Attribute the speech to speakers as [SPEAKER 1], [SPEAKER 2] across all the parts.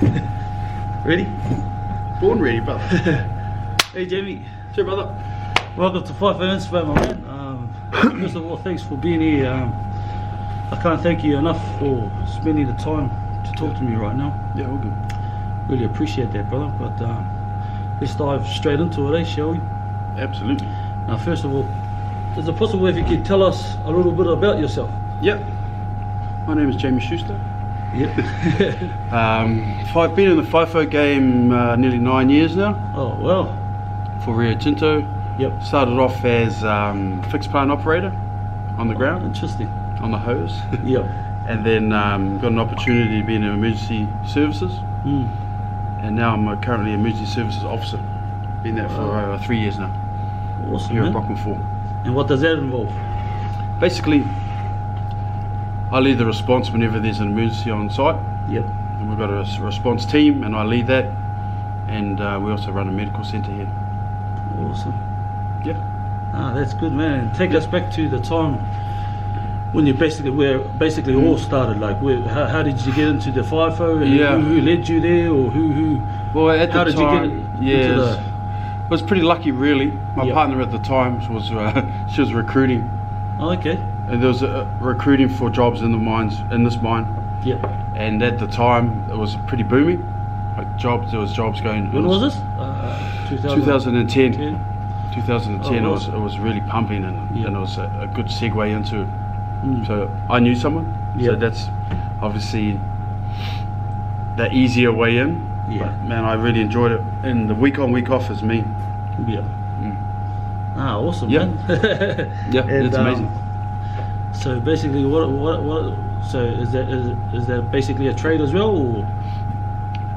[SPEAKER 1] Ready?
[SPEAKER 2] Born ready, brother.
[SPEAKER 1] Hey Jamie.
[SPEAKER 2] Sure, brother.
[SPEAKER 1] Welcome to fifoinspo, my man. First of all, thanks for being here. I can't thank you enough for spending the time to talk to me right now.
[SPEAKER 2] Yeah, all good.
[SPEAKER 1] Really appreciate that, brother. But let's dive straight into it, shall we?
[SPEAKER 2] Absolutely.
[SPEAKER 1] Now, first of all, is it possible if you could tell us a little bit about yourself?
[SPEAKER 2] Yep. My name is Jamie Schuster.
[SPEAKER 1] Yep.
[SPEAKER 2] I've been in the FIFO game nearly 9 years now.
[SPEAKER 1] Oh, well.
[SPEAKER 2] For Rio Tinto.
[SPEAKER 1] Yep.
[SPEAKER 2] Started off as fixed plant operator on the ground,
[SPEAKER 1] Interesting.
[SPEAKER 2] on the hose.
[SPEAKER 1] Yep.
[SPEAKER 2] And then got an opportunity to be in emergency services. And now I'm currently emergency services officer. Been there for 3 years now.
[SPEAKER 1] Awesome,
[SPEAKER 2] Here
[SPEAKER 1] man.
[SPEAKER 2] at Brockman 4.
[SPEAKER 1] And what does that involve?
[SPEAKER 2] Basically, I lead the response whenever there's an emergency on site.
[SPEAKER 1] Yep.
[SPEAKER 2] And we've got a response team, and I lead that. And we also run a medical centre here.
[SPEAKER 1] Awesome.
[SPEAKER 2] Yeah.
[SPEAKER 1] Ah, that's good, man. Take us back to the time when you basically all started. Like, how did you get into the FIFO?
[SPEAKER 2] Yeah.
[SPEAKER 1] Who led you there, or who?
[SPEAKER 2] Well, at
[SPEAKER 1] How
[SPEAKER 2] the
[SPEAKER 1] did
[SPEAKER 2] time,
[SPEAKER 1] you get into the?
[SPEAKER 2] I was pretty lucky, really. My
[SPEAKER 1] Yep.
[SPEAKER 2] partner at the time was she was recruiting,
[SPEAKER 1] Oh, okay.
[SPEAKER 2] and there was recruiting for jobs in the mines, in this mine.
[SPEAKER 1] Yep.
[SPEAKER 2] And at the time, it was pretty booming. Like jobs, there was jobs going.
[SPEAKER 1] When was this?
[SPEAKER 2] 2010.
[SPEAKER 1] 10?
[SPEAKER 2] 2010.
[SPEAKER 1] Oh,
[SPEAKER 2] It was really pumping, and
[SPEAKER 1] Yep.
[SPEAKER 2] it was a good segue into it.
[SPEAKER 1] Mm.
[SPEAKER 2] So I knew someone. So
[SPEAKER 1] Yep.
[SPEAKER 2] that's obviously the easier way in.
[SPEAKER 1] Yeah.
[SPEAKER 2] But man, I really enjoyed it. And the week on, week off is me.
[SPEAKER 1] Yeah. Ah, awesome,
[SPEAKER 2] Yeah.
[SPEAKER 1] man.
[SPEAKER 2] Yeah,
[SPEAKER 1] And,
[SPEAKER 2] it's amazing.
[SPEAKER 1] So basically, so is that basically a trade as well, or?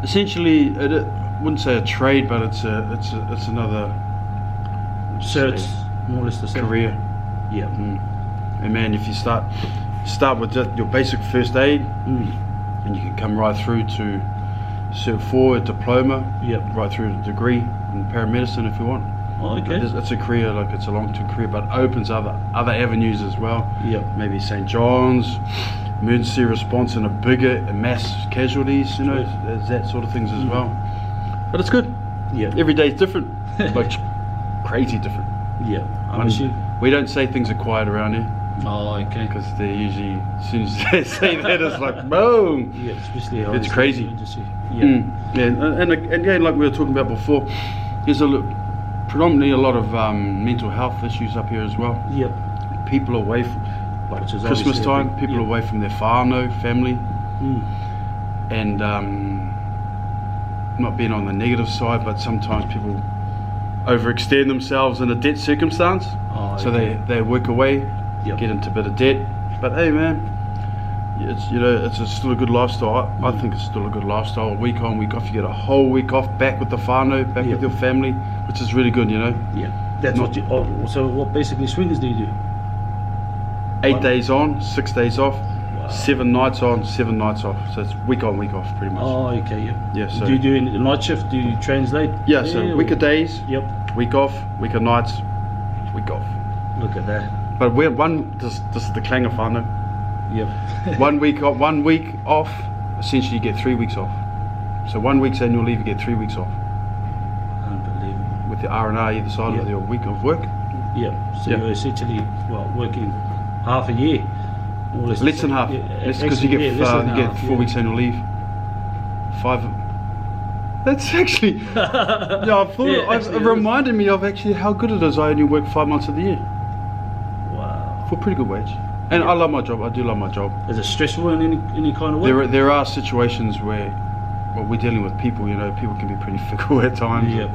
[SPEAKER 2] Essentially, I wouldn't say a trade, but it's another
[SPEAKER 1] So it's more or less the same.
[SPEAKER 2] career.
[SPEAKER 1] Yeah.
[SPEAKER 2] And man, if you start with just your basic first aid, and you can come right through to Cert 4 diploma,
[SPEAKER 1] Yep.
[SPEAKER 2] right through to degree in paramedicine if you want.
[SPEAKER 1] Oh, okay.
[SPEAKER 2] It's a career, like it's a long-term career, but opens other avenues as well.
[SPEAKER 1] Yep.
[SPEAKER 2] Maybe St. John's, emergency response in a bigger mass casualties, you know, there's that sort of things as well. But it's good.
[SPEAKER 1] Yeah.
[SPEAKER 2] Every day is different, like crazy different.
[SPEAKER 1] Yeah. I'm assuming.
[SPEAKER 2] We don't say things are quiet around here,
[SPEAKER 1] Oh, okay.
[SPEAKER 2] because they're usually, as soon as they say that, it's like boom.
[SPEAKER 1] Yeah, especially
[SPEAKER 2] It's crazy.
[SPEAKER 1] Yeah.
[SPEAKER 2] Yeah, and again, like we were talking about before, there's predominantly a lot of mental health issues up here as well.
[SPEAKER 1] Yep.
[SPEAKER 2] People away from, like
[SPEAKER 1] Which is
[SPEAKER 2] Christmas
[SPEAKER 1] obviously a
[SPEAKER 2] time,
[SPEAKER 1] big-
[SPEAKER 2] people
[SPEAKER 1] yeah.
[SPEAKER 2] away from their family, and not being on the negative side, but sometimes people overextend themselves in a debt circumstance,
[SPEAKER 1] Oh,
[SPEAKER 2] so
[SPEAKER 1] okay.
[SPEAKER 2] they work away,
[SPEAKER 1] Yep.
[SPEAKER 2] get into a bit of debt. But hey, man, it's still a good lifestyle. I think it's still a good lifestyle. Week on, week off, you get a whole week off back with the whānau, back
[SPEAKER 1] Yep.
[SPEAKER 2] with your family, which is really good, you know.
[SPEAKER 1] Yeah. That's
[SPEAKER 2] Not-
[SPEAKER 1] what you. Oh, so what basically swingers do you do?
[SPEAKER 2] 8
[SPEAKER 1] Wow.
[SPEAKER 2] days on, 6 days off,
[SPEAKER 1] Wow.
[SPEAKER 2] 7 nights on, 7 nights off. So it's week on, week off, pretty much.
[SPEAKER 1] Oh, okay. Yeah.
[SPEAKER 2] Yeah, so-
[SPEAKER 1] do you do a night shift? Do you translate?
[SPEAKER 2] Yeah, so week
[SPEAKER 1] or-
[SPEAKER 2] of days,
[SPEAKER 1] Yep.
[SPEAKER 2] week off, week of nights, week off.
[SPEAKER 1] Look at that.
[SPEAKER 2] But this is the clang of whānau.
[SPEAKER 1] Yep.
[SPEAKER 2] 1 week off, essentially you get 3 weeks off. So 1 week's annual leave, you get 3 weeks off.
[SPEAKER 1] Unbelievable.
[SPEAKER 2] With the R&R either side
[SPEAKER 1] Yeah.
[SPEAKER 2] of your week of work.
[SPEAKER 1] Yep. So
[SPEAKER 2] Yeah.
[SPEAKER 1] you're essentially working half a year. More or less
[SPEAKER 2] Less than half.
[SPEAKER 1] Yeah,
[SPEAKER 2] Because you
[SPEAKER 1] actually,
[SPEAKER 2] get
[SPEAKER 1] less than
[SPEAKER 2] you get
[SPEAKER 1] half,
[SPEAKER 2] 4 weeks annual leave. 5. That's actually yeah. I thought
[SPEAKER 1] Yeah,
[SPEAKER 2] it
[SPEAKER 1] actually it is.
[SPEAKER 2] reminded me of actually how good it is. I only work 5 months of the year
[SPEAKER 1] Wow.
[SPEAKER 2] for a pretty good wage, and
[SPEAKER 1] Yeah.
[SPEAKER 2] I love my job. I do love my job.
[SPEAKER 1] Is it stressful in any kind of way?
[SPEAKER 2] There are situations where, well, we're dealing with people. You know, people can be pretty fickle at times.
[SPEAKER 1] Yep.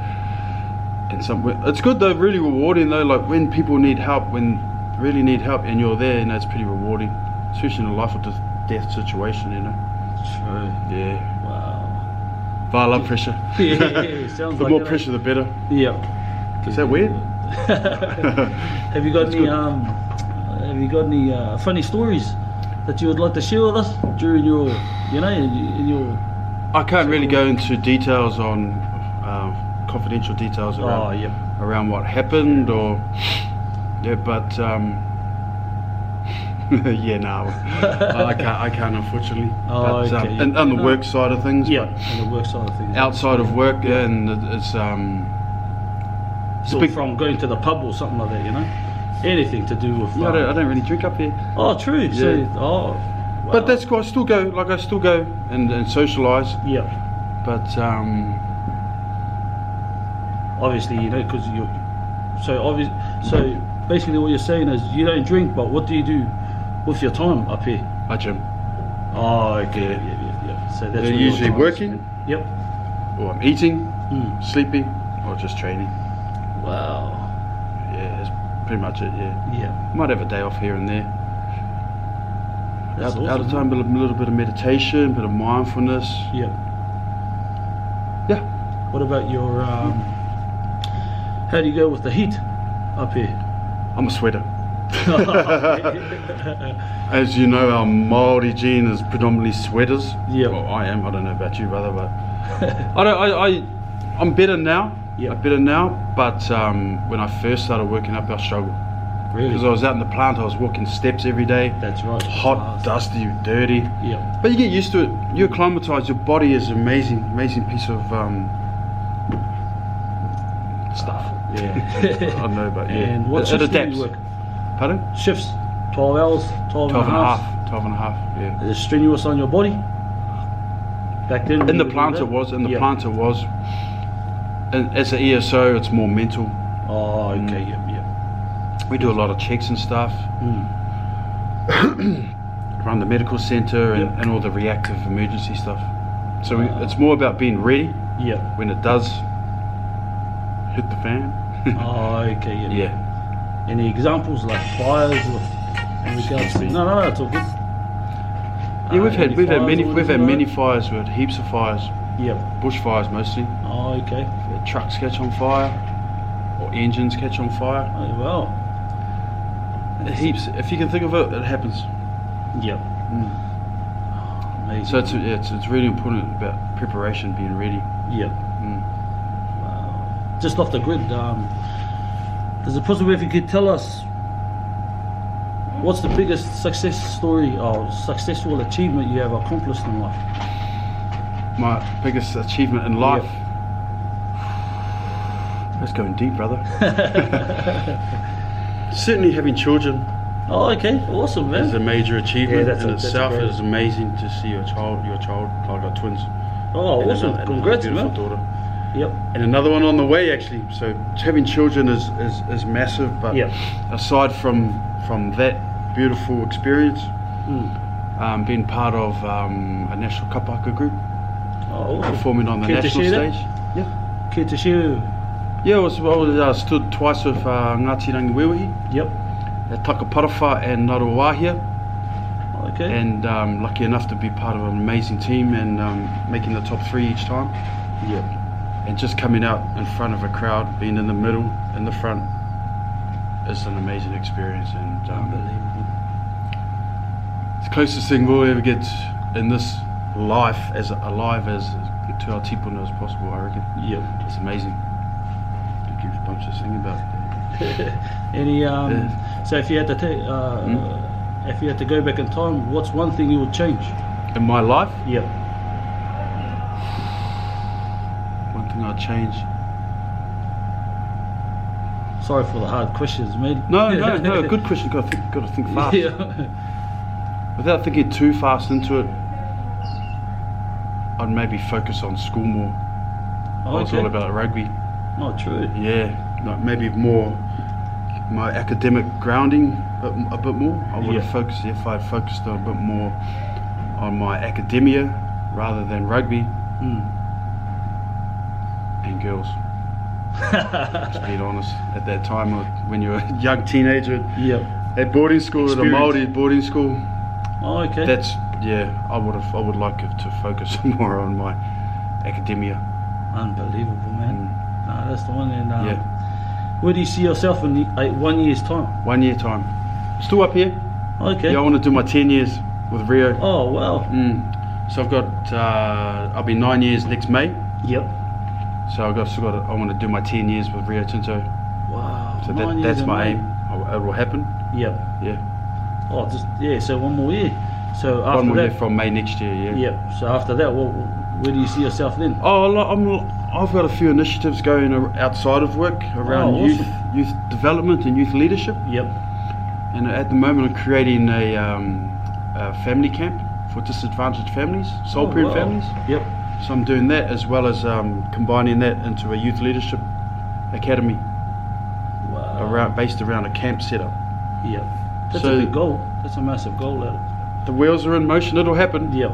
[SPEAKER 2] And it's good though, really rewarding though. Like when people need help, really need help, and you're there, it's pretty rewarding, especially in a life or death situation. You know.
[SPEAKER 1] True.
[SPEAKER 2] Yeah.
[SPEAKER 1] Wow.
[SPEAKER 2] But I love pressure.
[SPEAKER 1] Yeah, it sounds
[SPEAKER 2] The
[SPEAKER 1] like
[SPEAKER 2] more
[SPEAKER 1] it.
[SPEAKER 2] pressure, the better.
[SPEAKER 1] Yeah.
[SPEAKER 2] Is that weird?
[SPEAKER 1] Have you got
[SPEAKER 2] That's
[SPEAKER 1] any
[SPEAKER 2] good.
[SPEAKER 1] Have you got any funny stories that you would like to share with us during your, in your?
[SPEAKER 2] I can't really go into details on confidential details around
[SPEAKER 1] Oh, yep.
[SPEAKER 2] around what happened, or but Yeah, no, I can't unfortunately.
[SPEAKER 1] Oh,
[SPEAKER 2] But,
[SPEAKER 1] okay.
[SPEAKER 2] and on the work side of things.
[SPEAKER 1] Yeah,
[SPEAKER 2] but
[SPEAKER 1] on the work side of things.
[SPEAKER 2] outside of work, yeah, and it's
[SPEAKER 1] So
[SPEAKER 2] big-
[SPEAKER 1] from going to the pub or something like that, you know, anything to do with.
[SPEAKER 2] yeah, I don't really drink up here.
[SPEAKER 1] Oh, true. So,
[SPEAKER 2] Yeah.
[SPEAKER 1] wow.
[SPEAKER 2] But that's cool. I still go and socialise.
[SPEAKER 1] Yeah.
[SPEAKER 2] But
[SPEAKER 1] Obviously, you know, because you. So basically, what you're saying is you don't drink, but what do you do with your time up here?
[SPEAKER 2] I gym,
[SPEAKER 1] Oh, okay.
[SPEAKER 2] Yeah.
[SPEAKER 1] Yeah. So that's
[SPEAKER 2] They're
[SPEAKER 1] where your
[SPEAKER 2] usually
[SPEAKER 1] time is
[SPEAKER 2] working.
[SPEAKER 1] spent. Yep.
[SPEAKER 2] or I'm eating,
[SPEAKER 1] Mm.
[SPEAKER 2] sleeping, or just training.
[SPEAKER 1] Wow.
[SPEAKER 2] Yeah, that's pretty much it. Yeah,
[SPEAKER 1] Yeah.
[SPEAKER 2] might have a day off here and there.
[SPEAKER 1] That's
[SPEAKER 2] Out of
[SPEAKER 1] awesome.
[SPEAKER 2] time, a little bit of meditation, a bit of mindfulness.
[SPEAKER 1] Yeah.
[SPEAKER 2] Yeah.
[SPEAKER 1] What about your? How do you go with the heat up here?
[SPEAKER 2] I'm a sweater. As you know, our Māori gene is predominantly sweaters.
[SPEAKER 1] Yep.
[SPEAKER 2] Well, I am. I don't know about you, brother, but I'm better now.
[SPEAKER 1] Yep.
[SPEAKER 2] I'm better now. But when I first started working up, I struggled
[SPEAKER 1] Really?
[SPEAKER 2] because I was out in the plant. I was walking steps every day.
[SPEAKER 1] That's right.
[SPEAKER 2] Hot, dusty, dirty.
[SPEAKER 1] Yeah.
[SPEAKER 2] But you get used to it. You're acclimatized. Your body is amazing piece of stuff.
[SPEAKER 1] Yeah.
[SPEAKER 2] I know, but yeah,
[SPEAKER 1] And what
[SPEAKER 2] it
[SPEAKER 1] shifts do
[SPEAKER 2] adapts.
[SPEAKER 1] you work?
[SPEAKER 2] Pardon?
[SPEAKER 1] Shifts. 12 hours. 12
[SPEAKER 2] 12
[SPEAKER 1] and a half.
[SPEAKER 2] 12 and a half, yeah.
[SPEAKER 1] Is it strenuous on your body? Back then. when
[SPEAKER 2] In the
[SPEAKER 1] you were
[SPEAKER 2] plant
[SPEAKER 1] doing
[SPEAKER 2] it
[SPEAKER 1] that?
[SPEAKER 2] was, in the
[SPEAKER 1] Yeah.
[SPEAKER 2] plant it was. And as an ESO, it's more mental.
[SPEAKER 1] Oh, okay.
[SPEAKER 2] Mm.
[SPEAKER 1] Yeah.
[SPEAKER 2] We do a lot of checks and stuff.
[SPEAKER 1] Mm.
[SPEAKER 2] Run the medical centre and,
[SPEAKER 1] Yep.
[SPEAKER 2] and all the reactive emergency stuff. So
[SPEAKER 1] Wow.
[SPEAKER 2] it's more about being ready
[SPEAKER 1] Yeah.
[SPEAKER 2] when it does hit the fan.
[SPEAKER 1] Oh, okay. Yeah.
[SPEAKER 2] Yeah.
[SPEAKER 1] Any examples like fires or in regards to? No, it's all good.
[SPEAKER 2] Yeah, we've had
[SPEAKER 1] any fires or
[SPEAKER 2] many
[SPEAKER 1] anything like
[SPEAKER 2] fires. We've had heaps of fires,
[SPEAKER 1] that? Yep.
[SPEAKER 2] bush fires mostly.
[SPEAKER 1] Oh, okay.
[SPEAKER 2] We've had trucks catch on fire, or engines catch on fire.
[SPEAKER 1] Oh, well.
[SPEAKER 2] Heaps. If you can think of it, it happens.
[SPEAKER 1] Yep.
[SPEAKER 2] Mm.
[SPEAKER 1] Amazing.
[SPEAKER 2] So it's really important about preparation, being ready.
[SPEAKER 1] Yep.
[SPEAKER 2] Mm.
[SPEAKER 1] Wow. Just off the grid, is it possible if you could tell us what's the biggest success story or successful achievement you have accomplished in life?
[SPEAKER 2] My biggest achievement in life. That's going deep, brother. Certainly having children
[SPEAKER 1] Oh, okay. Awesome,
[SPEAKER 2] is a
[SPEAKER 1] man.
[SPEAKER 2] major achievement
[SPEAKER 1] Yeah, that's
[SPEAKER 2] in
[SPEAKER 1] a- that's a
[SPEAKER 2] itself.
[SPEAKER 1] great-
[SPEAKER 2] It is amazing to see your child. I've got twins.
[SPEAKER 1] Oh,
[SPEAKER 2] And
[SPEAKER 1] awesome.
[SPEAKER 2] another
[SPEAKER 1] Congrats,
[SPEAKER 2] beautiful
[SPEAKER 1] man.
[SPEAKER 2] daughter.
[SPEAKER 1] Yep.
[SPEAKER 2] And another one on the way, actually. So having children is massive. But
[SPEAKER 1] Yep.
[SPEAKER 2] aside from that beautiful experience,
[SPEAKER 1] Mm.
[SPEAKER 2] being part of a national kapaka group,
[SPEAKER 1] Oh, awesome.
[SPEAKER 2] performing on the
[SPEAKER 1] Care to
[SPEAKER 2] national
[SPEAKER 1] share that?
[SPEAKER 2] stage. Yeah.
[SPEAKER 1] Care to share?
[SPEAKER 2] Yeah, I stood twice with Ngāti Rangiwewahi,
[SPEAKER 1] Yep.
[SPEAKER 2] at Takaparafa and Naruwahia,
[SPEAKER 1] Okay.
[SPEAKER 2] and lucky enough to be part of an amazing team and making the top 3 each time.
[SPEAKER 1] Yep.
[SPEAKER 2] And just coming out in front of a crowd, being in the middle, in the front, is an amazing experience. And
[SPEAKER 1] Unbelievable.
[SPEAKER 2] it's the closest thing we'll ever get in this life, as alive as to our tipuna as possible, I reckon.
[SPEAKER 1] Yep.
[SPEAKER 2] It's amazing. It gives goosebumps just thinking about it.
[SPEAKER 1] Any
[SPEAKER 2] Yeah.
[SPEAKER 1] So if you had to if you had to go back in time, what's one thing you would change?
[SPEAKER 2] In my life,
[SPEAKER 1] Yep.
[SPEAKER 2] one thing I'd change.
[SPEAKER 1] Sorry for the hard questions, mate.
[SPEAKER 2] No, good question. Got to think fast.
[SPEAKER 1] Yeah.
[SPEAKER 2] Without thinking too fast into it, I'd maybe focus on school more. It's all about rugby.
[SPEAKER 1] Oh, true.
[SPEAKER 2] Yeah, like maybe more my academic grounding, but a bit more. I would have
[SPEAKER 1] Yeah.
[SPEAKER 2] focused if I'd focused a bit more on my academia rather than rugby
[SPEAKER 1] Mm.
[SPEAKER 2] and girls. Just being honest, at that time when you're a young teenager
[SPEAKER 1] Yep.
[SPEAKER 2] at boarding school, at a
[SPEAKER 1] Experience.
[SPEAKER 2] Māori boarding school,
[SPEAKER 1] Oh, okay.
[SPEAKER 2] I would like it to focus more on my academia.
[SPEAKER 1] Unbelievable, man. Nah, that's the one. And
[SPEAKER 2] Yeah.
[SPEAKER 1] where do you see yourself in 1 year's time?
[SPEAKER 2] 1 year time. Still up here.
[SPEAKER 1] Okay.
[SPEAKER 2] Yeah, I want to do my 10 years with Rio.
[SPEAKER 1] Oh, wow.
[SPEAKER 2] So I've got, I'll be 9 years next May.
[SPEAKER 1] Yep.
[SPEAKER 2] So I want to do my 10 years with Rio Tinto.
[SPEAKER 1] Wow.
[SPEAKER 2] So
[SPEAKER 1] 9 years
[SPEAKER 2] that's
[SPEAKER 1] in
[SPEAKER 2] my
[SPEAKER 1] May.
[SPEAKER 2] aim. It will happen.
[SPEAKER 1] Yep.
[SPEAKER 2] Yeah.
[SPEAKER 1] Oh, just yeah. So one more year. So after
[SPEAKER 2] One more
[SPEAKER 1] that,
[SPEAKER 2] year from May next year. Yeah.
[SPEAKER 1] yep. So after that, where do you see yourself then?
[SPEAKER 2] Oh, I've got a few initiatives going outside of work around
[SPEAKER 1] Oh, awesome.
[SPEAKER 2] youth development and youth leadership.
[SPEAKER 1] Yep.
[SPEAKER 2] And at the moment, I'm creating a family camp for disadvantaged families, soul
[SPEAKER 1] Oh,
[SPEAKER 2] parent
[SPEAKER 1] wow.
[SPEAKER 2] families.
[SPEAKER 1] Yep.
[SPEAKER 2] So I'm doing that as well as combining that into a youth leadership academy
[SPEAKER 1] Wow.
[SPEAKER 2] based around a camp setup.
[SPEAKER 1] Yep. That's
[SPEAKER 2] So-
[SPEAKER 1] a big goal. That's a massive goal. That.
[SPEAKER 2] The wheels are in motion. It'll happen.
[SPEAKER 1] Yep.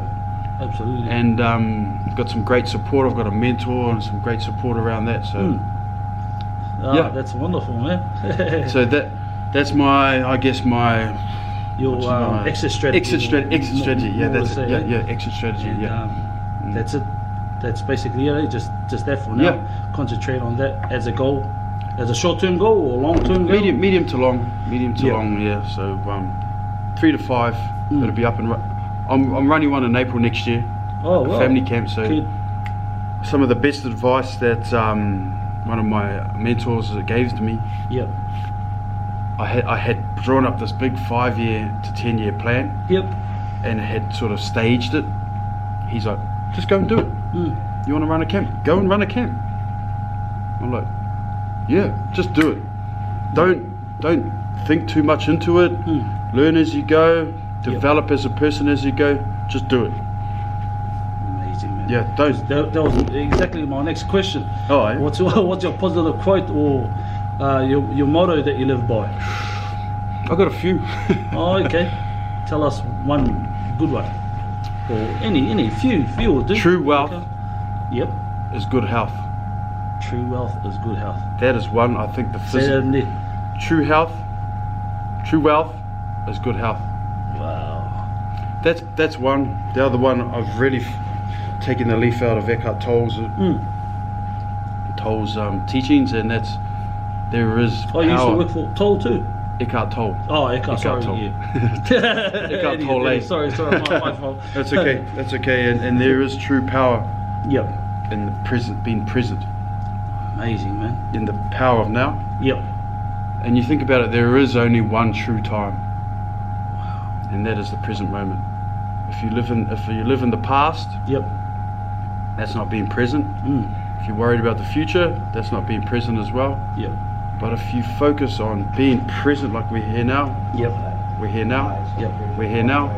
[SPEAKER 1] Absolutely.
[SPEAKER 2] And I've got some great support. I've got a mentor and some great support around that. So yeah.
[SPEAKER 1] That's wonderful, man.
[SPEAKER 2] so that's my, I guess my
[SPEAKER 1] Your
[SPEAKER 2] my
[SPEAKER 1] exit strategy.
[SPEAKER 2] exit strategy. Yeah,
[SPEAKER 1] more to
[SPEAKER 2] that's
[SPEAKER 1] say,
[SPEAKER 2] it.
[SPEAKER 1] eh?
[SPEAKER 2] Yeah, exit strategy.
[SPEAKER 1] And,
[SPEAKER 2] Yeah.
[SPEAKER 1] that's it. That's basically it. Just that for now.
[SPEAKER 2] Yeah.
[SPEAKER 1] Concentrate on that as a goal, as a short-term goal or long-term goal.
[SPEAKER 2] Medium to long.
[SPEAKER 1] Yeah.
[SPEAKER 2] Long. Yeah. So 3 to 5. It'll be up and. I'm running one in April next year.
[SPEAKER 1] Oh,
[SPEAKER 2] A
[SPEAKER 1] wow.
[SPEAKER 2] family camp. So
[SPEAKER 1] Kid.
[SPEAKER 2] some of the best advice that one of my mentors gave to me.
[SPEAKER 1] Yep.
[SPEAKER 2] I had drawn up this big 5-year to 10-year plan
[SPEAKER 1] Yep.
[SPEAKER 2] and had sort of staged it. He's like, just go and do it. You want to run a camp? Go and run a camp. I'm like, yeah, just do it. Don't think too much into it. Learn as you go. Develop as a person as you go. Just do it.
[SPEAKER 1] Amazing, man.
[SPEAKER 2] Yeah, don't.
[SPEAKER 1] That was exactly my next question.
[SPEAKER 2] Oh, eh?
[SPEAKER 1] What's your positive quote or your motto that you live by?
[SPEAKER 2] I've got a few.
[SPEAKER 1] Oh, okay. Tell us one good one, or any few will do.
[SPEAKER 2] True wealth
[SPEAKER 1] Okay. Yep.
[SPEAKER 2] is good health.
[SPEAKER 1] True wealth is good health.
[SPEAKER 2] That is one. I think the
[SPEAKER 1] Say that in there.
[SPEAKER 2] true wealth is good health.
[SPEAKER 1] Wow.
[SPEAKER 2] That's one. The other one, I've really taken the leaf out of Eckhart Tolle's teachings, and that's there is
[SPEAKER 1] Oh, you used to
[SPEAKER 2] power.
[SPEAKER 1] work for Toll too.
[SPEAKER 2] Eckhart Tolle.
[SPEAKER 1] Oh, Eckhart, sorry.
[SPEAKER 2] Tolle.
[SPEAKER 1] Yeah.
[SPEAKER 2] Eckhart Tolle.
[SPEAKER 1] Sorry, my fault.
[SPEAKER 2] That's okay. That's okay. And there is true power
[SPEAKER 1] Yep.
[SPEAKER 2] in the present, being present,
[SPEAKER 1] Amazing, man.
[SPEAKER 2] in the power of now.
[SPEAKER 1] Yep.
[SPEAKER 2] And you think about it, there is only one true time, and that is the present moment. If you live in the past,
[SPEAKER 1] Yep.
[SPEAKER 2] that's not being present. If you're worried about the future, that's not being present as well.
[SPEAKER 1] Yep.
[SPEAKER 2] But if you focus on being present, like we're here now,
[SPEAKER 1] Yep.
[SPEAKER 2] we're here now,
[SPEAKER 1] Yep.
[SPEAKER 2] we're here now,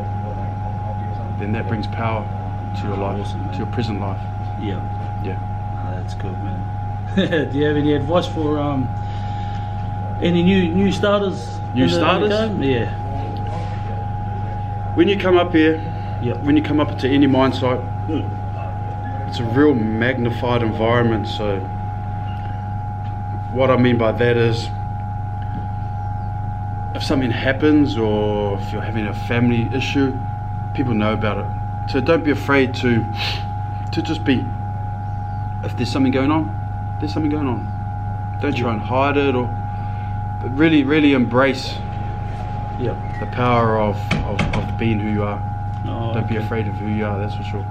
[SPEAKER 2] then that brings power to your life,
[SPEAKER 1] Awesome, man.
[SPEAKER 2] to your present life.
[SPEAKER 1] Yep.
[SPEAKER 2] Yeah.
[SPEAKER 1] Oh, that's good, man. Do you have any advice for any new starters?
[SPEAKER 2] New
[SPEAKER 1] in the
[SPEAKER 2] starters?
[SPEAKER 1] game? Yeah.
[SPEAKER 2] When you come up here,
[SPEAKER 1] Yep.
[SPEAKER 2] when you come up to any mine site, it's a real magnified environment. So what I mean by that is, if something happens or if you're having a family issue, people know about it. So don't be afraid to just be. If there's something going on, there's something going on. Don't try and hide it, but really embrace
[SPEAKER 1] Yep.
[SPEAKER 2] the power of being who you are.
[SPEAKER 1] Oh,
[SPEAKER 2] Don't be
[SPEAKER 1] okay.
[SPEAKER 2] afraid of who you are, that's for sure.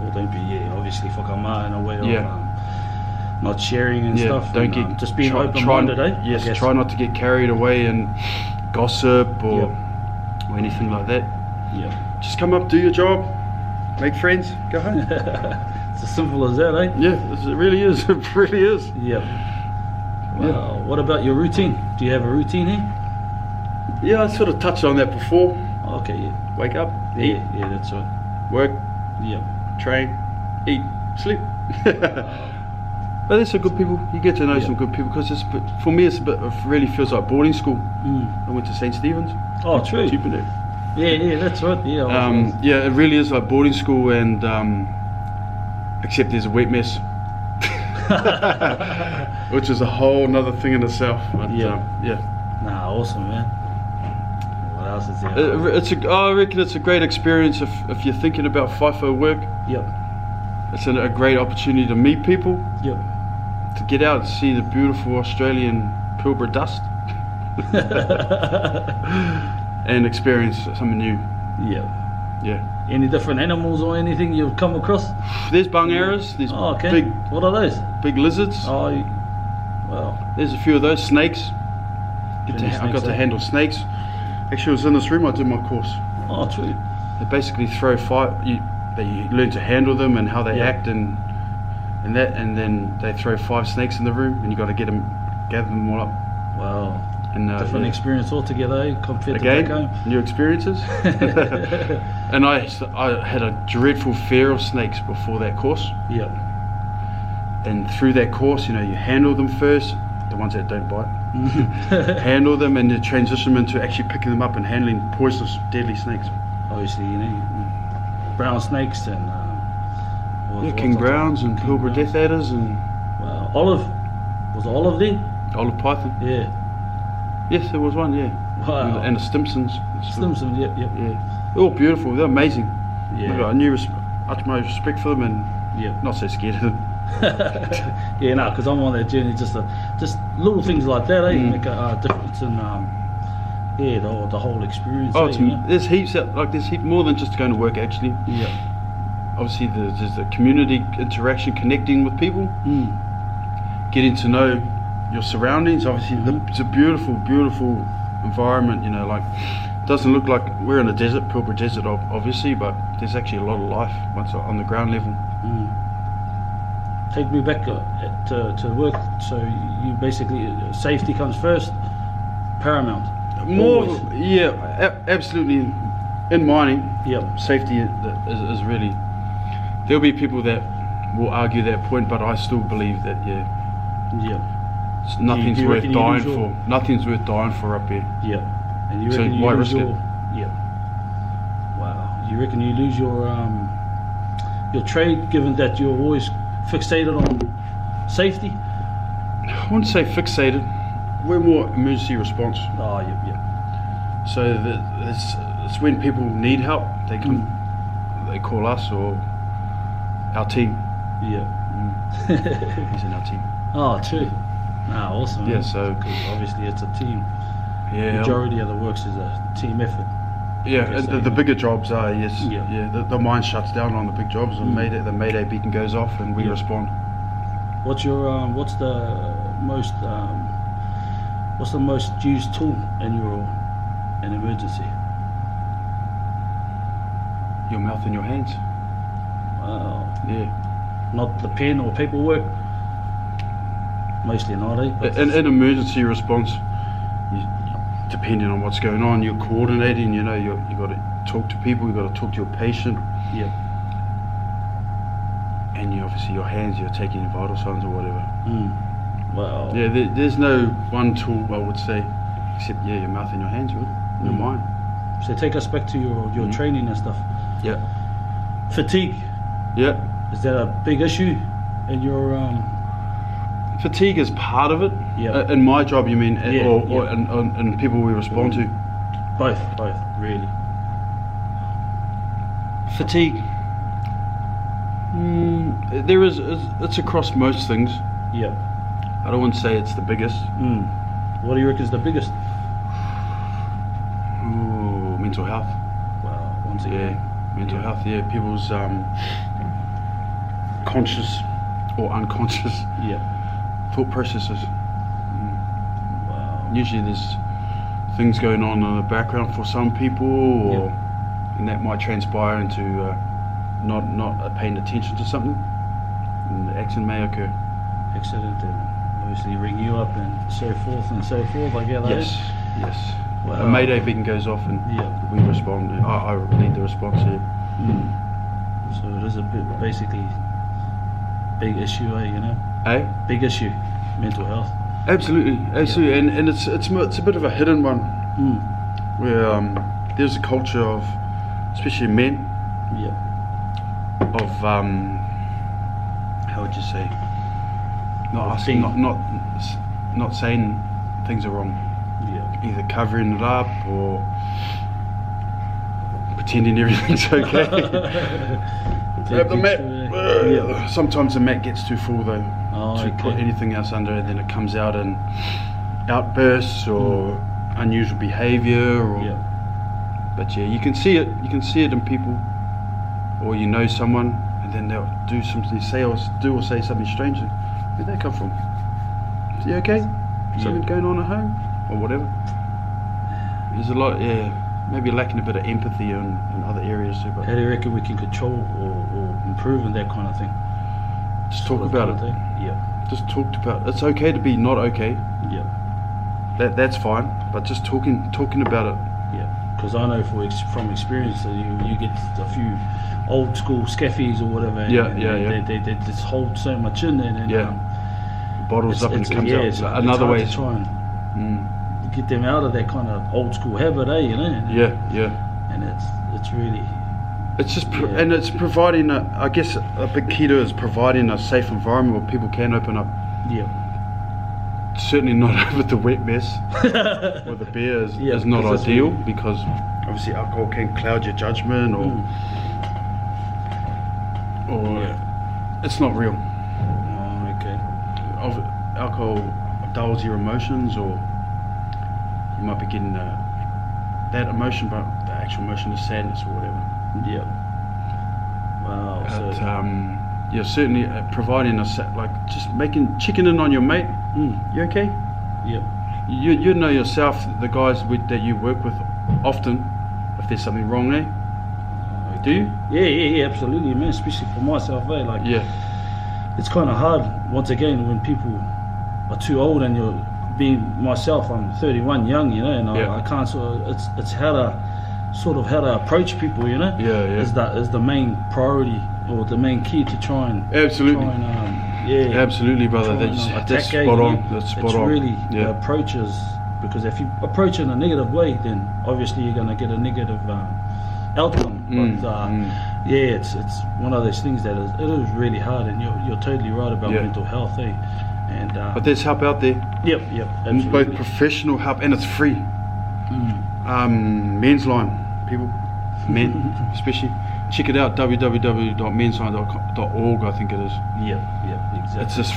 [SPEAKER 1] Well, don't be, obviously whakamā in a way of
[SPEAKER 2] Yeah.
[SPEAKER 1] not sharing and stuff.
[SPEAKER 2] Don't
[SPEAKER 1] and,
[SPEAKER 2] get
[SPEAKER 1] just being
[SPEAKER 2] try-
[SPEAKER 1] open-minded, eh?
[SPEAKER 2] Yes,
[SPEAKER 1] I guess.
[SPEAKER 2] try not to get carried away in gossip or anything like that.
[SPEAKER 1] Yep.
[SPEAKER 2] Just come up, do your job, make friends, go home.
[SPEAKER 1] It's as simple as that, eh?
[SPEAKER 2] Yeah, it really is. It really is.
[SPEAKER 1] Yep. Wow.
[SPEAKER 2] Yeah.
[SPEAKER 1] What about your routine? Do you have a routine here?
[SPEAKER 2] Yeah, I sort of touched on that before.
[SPEAKER 1] Okay, yeah.
[SPEAKER 2] Wake up, eat,
[SPEAKER 1] Yeah, that's right.
[SPEAKER 2] work,
[SPEAKER 1] Yep.
[SPEAKER 2] train, eat, sleep. But there's some good people. You get to know some good people because for me, it really feels like boarding school. I went to St. Stephen's.
[SPEAKER 1] Oh, true.
[SPEAKER 2] You've been there.
[SPEAKER 1] Yeah, that's right. Yeah. I was-
[SPEAKER 2] Yeah, it really is like boarding school, and except there's a wet mess, which is a whole nother thing in itself. But,
[SPEAKER 1] Yeah.
[SPEAKER 2] yeah.
[SPEAKER 1] Nah, awesome, man. What else is there?
[SPEAKER 2] I reckon it's a great experience if you're thinking about FIFO work.
[SPEAKER 1] Yep.
[SPEAKER 2] It's a great opportunity to meet people,
[SPEAKER 1] Yep.
[SPEAKER 2] to get out and see the beautiful Australian Pilbara dust, and experience something new.
[SPEAKER 1] Yep.
[SPEAKER 2] Yeah.
[SPEAKER 1] Any different animals or anything you've come across?
[SPEAKER 2] There's bungaras, there's
[SPEAKER 1] Oh, okay. What are those?
[SPEAKER 2] big lizards.
[SPEAKER 1] Oh, well.
[SPEAKER 2] There's a few of those snakes.
[SPEAKER 1] Any
[SPEAKER 2] I got
[SPEAKER 1] snakes
[SPEAKER 2] to
[SPEAKER 1] there?
[SPEAKER 2] handle snakes. Actually, it was in this room I did my course.
[SPEAKER 1] Oh, true.
[SPEAKER 2] They basically throw you learn to handle them and how they act and then they throw 5 snakes in the room and you got to gather them all up.
[SPEAKER 1] Wow.
[SPEAKER 2] And
[SPEAKER 1] different experience altogether, eh, compared
[SPEAKER 2] again,
[SPEAKER 1] to back home.
[SPEAKER 2] new experiences. And I had a dreadful fear of snakes before that course.
[SPEAKER 1] Yep.
[SPEAKER 2] And through that course, you handle them first, the ones that don't bite. Handle them and you transition them into actually picking them up and handling poisonous, deadly snakes.
[SPEAKER 1] Obviously, brown snakes and
[SPEAKER 2] king browns and cobra death adders and
[SPEAKER 1] olive. Was it olive there?
[SPEAKER 2] olive python.
[SPEAKER 1] Yeah.
[SPEAKER 2] Yes, there was one. Yeah.
[SPEAKER 1] Wow.
[SPEAKER 2] And the Stimsons.
[SPEAKER 1] Stimson. Yep.
[SPEAKER 2] Yeah. They're all beautiful. They're amazing.
[SPEAKER 1] Yeah.
[SPEAKER 2] I got utmost respect for them and not so scared of them.
[SPEAKER 1] Yeah, no, because I'm on that journey. Just little things like that, eh? Make a difference in the whole experience.
[SPEAKER 2] Oh, there's heaps there's heaps more than just going to work actually.
[SPEAKER 1] Yeah.
[SPEAKER 2] Obviously, there's the community interaction, connecting with people, getting to know your surroundings. Obviously, it's a beautiful, beautiful environment. It doesn't look like we're in a desert, Pilbara Desert, obviously, but there's actually a lot of life once on the ground level.
[SPEAKER 1] Take me back to work. So you basically safety comes first, paramount.
[SPEAKER 2] More,
[SPEAKER 1] Always.
[SPEAKER 2] Absolutely. In mining, safety is really. There'll be people that will argue that point, but I still believe that nothing's worth dying for. Nothing's worth dying for up here.
[SPEAKER 1] Yeah. And you
[SPEAKER 2] so
[SPEAKER 1] reckon
[SPEAKER 2] why risk it?
[SPEAKER 1] Yeah. Wow. You reckon you lose your trade, given that you're always fixated on safety?
[SPEAKER 2] I wouldn't say fixated. We're more emergency response.
[SPEAKER 1] Oh, yep.
[SPEAKER 2] So it's when people need help, they come, they call us or our team.
[SPEAKER 1] Yeah.
[SPEAKER 2] He's in our team.
[SPEAKER 1] Oh, true. Ah, awesome.
[SPEAKER 2] Yeah,
[SPEAKER 1] man.
[SPEAKER 2] so
[SPEAKER 1] because obviously it's a team.
[SPEAKER 2] Yeah.
[SPEAKER 1] Majority of the works is a team effort.
[SPEAKER 2] Yeah, the bigger jobs are
[SPEAKER 1] Yeah.
[SPEAKER 2] The mine shuts down on the big jobs, and the Mayday beacon goes off, and we respond.
[SPEAKER 1] What's your what's the most used tool in an emergency?
[SPEAKER 2] Your mouth and your hands.
[SPEAKER 1] Wow.
[SPEAKER 2] Yeah.
[SPEAKER 1] Not the pen or paperwork. Mostly not, eh? But
[SPEAKER 2] in emergency response, depending on what's going on, you're coordinating. You got to talk to people. You got to talk to your patient.
[SPEAKER 1] Yeah.
[SPEAKER 2] And obviously your hands. You're taking vital signs or whatever.
[SPEAKER 1] Wow.
[SPEAKER 2] Yeah. There's no one tool I would say, except your mouth and your hands, really, your mind.
[SPEAKER 1] So take us back to your training and stuff.
[SPEAKER 2] Yeah.
[SPEAKER 1] Fatigue.
[SPEAKER 2] Yeah.
[SPEAKER 1] Is that a big issue in your?
[SPEAKER 2] Fatigue is part of it.
[SPEAKER 1] Yeah.
[SPEAKER 2] In my job, you mean, or in people we respond to?
[SPEAKER 1] Both, really.
[SPEAKER 2] Fatigue. There is. It's across most things.
[SPEAKER 1] Yeah.
[SPEAKER 2] I don't want to say it's the biggest.
[SPEAKER 1] What do you reckon is the biggest?
[SPEAKER 2] Ooh, mental health.
[SPEAKER 1] Wow. Once again.
[SPEAKER 2] Mental health. Yeah. People's conscious or unconscious.
[SPEAKER 1] Yeah.
[SPEAKER 2] Thought processes.
[SPEAKER 1] Wow.
[SPEAKER 2] Usually there's things going on in the background for some people, and that might transpire into not paying attention to something, and the accident may occur.
[SPEAKER 1] Accident and obviously ring you up and so forth. I get that.
[SPEAKER 2] Yes.
[SPEAKER 1] Wow.
[SPEAKER 2] A Mayday beacon goes off and we respond. I lead the response here.
[SPEAKER 1] So it is a bit basically big issue, Big issue, mental health.
[SPEAKER 2] Absolutely, and it's a bit of a hidden one, where there's a culture of, especially men, of how would you say, not saying things are wrong, either covering it up or pretending everything's okay. Sometimes the mat gets too full though, to put anything else under it, then it comes out in outbursts or unusual behaviour. But you can see it. You can see it in people, or someone, and then they'll do something, say or say something strange. Where'd that come from? Is he okay? Something going on at home or whatever? There's a lot, maybe lacking a bit of empathy in other areas too. But
[SPEAKER 1] How do you reckon we can control or improve in that kind of thing?
[SPEAKER 2] just talk about it.
[SPEAKER 1] Yeah.
[SPEAKER 2] Just talk about it. It's okay to be not okay.
[SPEAKER 1] Yeah.
[SPEAKER 2] That's fine. But just talking about it.
[SPEAKER 1] Yeah. Because I know from experience that you get a few old school scaffies or whatever. And They just hold so much in there. And,
[SPEAKER 2] bottles up and it comes out.
[SPEAKER 1] It's
[SPEAKER 2] Another
[SPEAKER 1] hard
[SPEAKER 2] way
[SPEAKER 1] to
[SPEAKER 2] is
[SPEAKER 1] try and get them out of that kind of old school habit, you know. And it's really.
[SPEAKER 2] It's just and it's providing I guess a big key to it is providing a safe environment where people can open up.
[SPEAKER 1] Yeah.
[SPEAKER 2] Certainly not over the wet mess with the beer is not ideal because obviously alcohol can cloud your judgment or it's not real.
[SPEAKER 1] Oh, okay.
[SPEAKER 2] Alcohol dulls your emotions, or you might be getting that emotion, but the actual emotion is sadness or whatever.
[SPEAKER 1] Yeah. Wow.
[SPEAKER 2] But, you're certainly providing just checking in on your mate. You okay?
[SPEAKER 1] Yeah.
[SPEAKER 2] You know yourself, the guys that you work with often, if there's something wrong there.
[SPEAKER 1] Okay.
[SPEAKER 2] Do you?
[SPEAKER 1] Yeah, absolutely, man. Especially for myself, it's kind of hard once again when people are too old, and you're being myself. I'm 31, young, you know, and I can't it's how to approach people, you know. Is the main priority or the main key to try and
[SPEAKER 2] absolutely, brother. That's spot on. That's spot on.
[SPEAKER 1] It's really the approaches, because if you approach in a negative way, then obviously you're going to get a negative outcome. But it's one of those things that it is really hard, and you're totally right about mental health, And
[SPEAKER 2] but there's help out there.
[SPEAKER 1] Yep, absolutely.
[SPEAKER 2] Both professional help, and it's free. Men's Line, people, men especially. Check it out, www.mensline.org, I think it is.
[SPEAKER 1] Yep, exactly.
[SPEAKER 2] It's this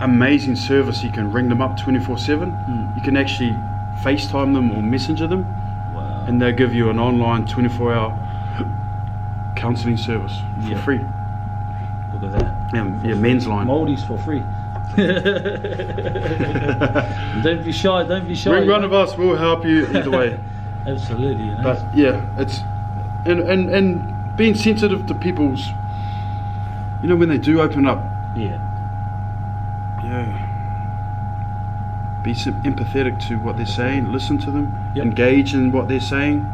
[SPEAKER 2] amazing service. You can ring them up 24/7. You can actually FaceTime them or messenger them.
[SPEAKER 1] Wow.
[SPEAKER 2] And they'll give you an online 24-hour counselling service for free.
[SPEAKER 1] Look at that.
[SPEAKER 2] Yeah, Men's Line.
[SPEAKER 1] Moldies for free. Don't be shy.
[SPEAKER 2] Ring one of us, we'll help you either way.
[SPEAKER 1] Absolutely. You know?
[SPEAKER 2] But it's and being sensitive to people's, when they do open up. Be empathetic to what they're saying. Listen to them. Engage in what they're saying.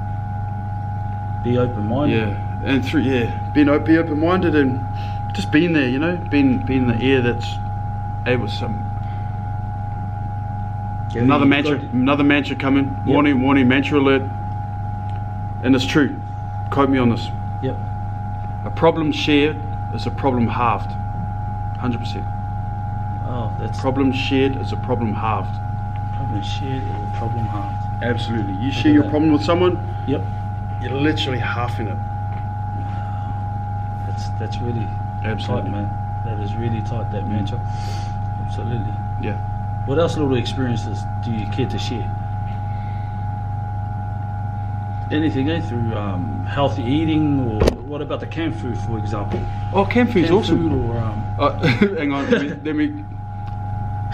[SPEAKER 1] Be open-minded.
[SPEAKER 2] And be open-minded and just being there. Being the ear that's able to. Another mantra coming. Warning, mantra alert. And it's true. Quote me on this.
[SPEAKER 1] Yep.
[SPEAKER 2] A problem shared is a problem halved. 100%.
[SPEAKER 1] Oh, that's.
[SPEAKER 2] Problem shared is a problem halved.
[SPEAKER 1] Problem shared is a problem halved.
[SPEAKER 2] Absolutely. You share your problem with someone.
[SPEAKER 1] Yep.
[SPEAKER 2] You're literally halving it.
[SPEAKER 1] That's really tight, man. That is really tight, that mantra. Absolutely.
[SPEAKER 2] Yeah.
[SPEAKER 1] What else little experiences do you care to share? Anything, through healthy eating, or what about the camp food, for example?
[SPEAKER 2] Oh, camp food's awesome.
[SPEAKER 1] Food or,
[SPEAKER 2] hang on, let me.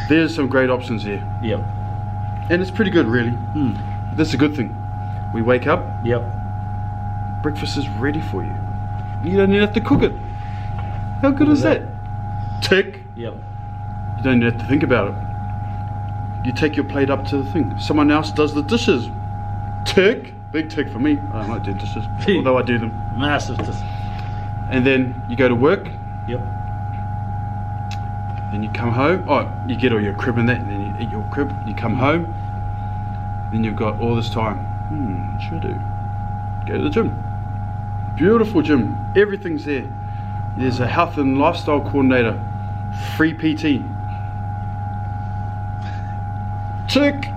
[SPEAKER 2] There's some great options here.
[SPEAKER 1] Yep.
[SPEAKER 2] And it's pretty good, really. That's a good thing. We wake up.
[SPEAKER 1] Yep.
[SPEAKER 2] Breakfast is ready for you. You don't even have to cook it. How good is that? Tick.
[SPEAKER 1] Yep.
[SPEAKER 2] You don't even have to think about it. You take your plate up to the thing. Someone else does the dishes. Tick. Big tick for me. I don't like doing dishes, although I do them.
[SPEAKER 1] Massive tick.
[SPEAKER 2] And then you go to work.
[SPEAKER 1] Yep.
[SPEAKER 2] Then you come home. Oh, you get all your crib in that, and then you eat your crib. You come home. Then you've got all this time. What should I do? Go to the gym. Beautiful gym. Everything's there. There's a health and lifestyle coordinator. Free PT. Tick.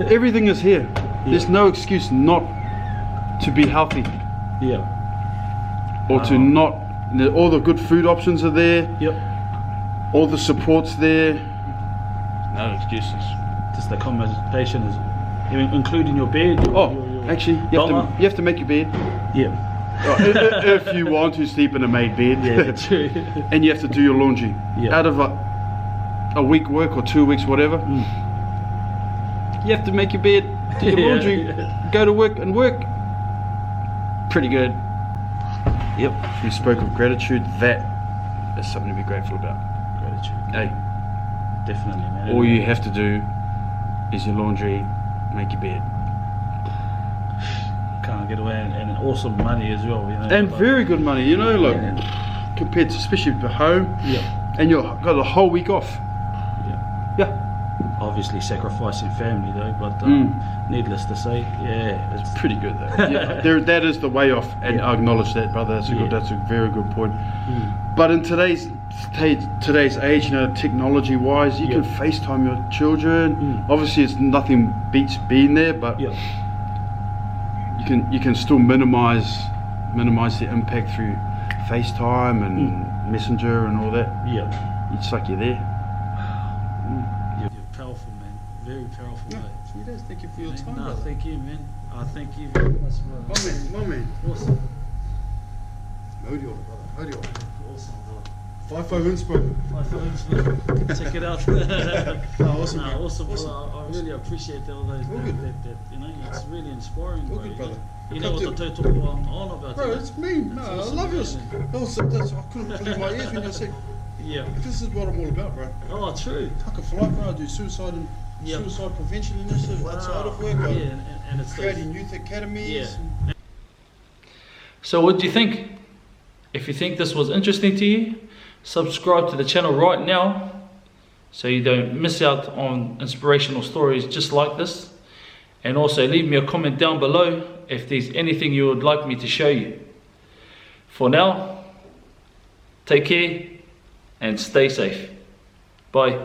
[SPEAKER 2] Everything is here. There's no excuse not to be healthy.
[SPEAKER 1] Yeah.
[SPEAKER 2] Or to not. All the good food options are there.
[SPEAKER 1] Yep.
[SPEAKER 2] All the support's there. No excuses.
[SPEAKER 1] Just the accommodation is, including your bed.
[SPEAKER 2] Actually, you have to make your bed.
[SPEAKER 1] Yeah.
[SPEAKER 2] If you want to sleep in a made bed.
[SPEAKER 1] Yeah, true.
[SPEAKER 2] And you have to do your laundry.
[SPEAKER 1] Yep.
[SPEAKER 2] Out of a week work or 2 weeks, whatever. You have to make your bed. do your laundry, go to work and work. Pretty good.
[SPEAKER 1] Yep.
[SPEAKER 2] You spoke of gratitude. That is something to be grateful about.
[SPEAKER 1] Gratitude.
[SPEAKER 2] Hey,
[SPEAKER 1] Definitely, man.
[SPEAKER 2] all you have to do is your laundry, make your bed.
[SPEAKER 1] Can't get away, and awesome money as well, you know.
[SPEAKER 2] And
[SPEAKER 1] like,
[SPEAKER 2] very good money, you know, like compared to, especially to home.
[SPEAKER 1] Yeah.
[SPEAKER 2] And you've got a whole week off.
[SPEAKER 1] Yeah.
[SPEAKER 2] Yeah.
[SPEAKER 1] Obviously sacrificing family though, but needless to say, yeah, it's
[SPEAKER 2] Pretty good though. Yeah, that is the way off, and I acknowledge that, brother. That's a very good point. But in today's age, you know, technology wise, you can FaceTime your children. Obviously, it's nothing beats being there, but you can still minimize the impact through FaceTime and Messenger and all that.
[SPEAKER 1] Yeah.
[SPEAKER 2] It's like you're there.
[SPEAKER 1] You're powerful, man. Very powerful, mate.
[SPEAKER 2] Sweet, thank you for your time,
[SPEAKER 1] No,
[SPEAKER 2] brother.
[SPEAKER 1] thank you, man. Thank you very much, brother.
[SPEAKER 2] My man.
[SPEAKER 1] Awesome.
[SPEAKER 2] Modior, brother. Modior.
[SPEAKER 1] Awesome, brother.
[SPEAKER 2] Fifoinspo.
[SPEAKER 1] Check it out.
[SPEAKER 2] Awesome, man.
[SPEAKER 1] Awesome, brother. I really appreciate all those. That, you know, it's really inspiring, bro.
[SPEAKER 2] good, brother.
[SPEAKER 1] You know what the total I'm on about.
[SPEAKER 2] Bro,
[SPEAKER 1] you know?
[SPEAKER 2] it's me. No,
[SPEAKER 1] That's
[SPEAKER 2] I love
[SPEAKER 1] awesome,
[SPEAKER 2] yours.
[SPEAKER 1] man.
[SPEAKER 2] I couldn't believe my ears when you said,
[SPEAKER 1] Yeah.
[SPEAKER 2] this is what I'm all about, bro.
[SPEAKER 1] Oh, true.
[SPEAKER 2] I can fly, bro. I do suicide prevention initiative outside of work.
[SPEAKER 1] And it's
[SPEAKER 2] Creating youth academies.
[SPEAKER 1] Yeah. So what do you think? If you think this was interesting to you, subscribe to the channel right now so you don't miss out on inspirational stories just like this. And also leave me a comment down below if there's anything you would like me to show you. For now, take care and stay safe. Bye.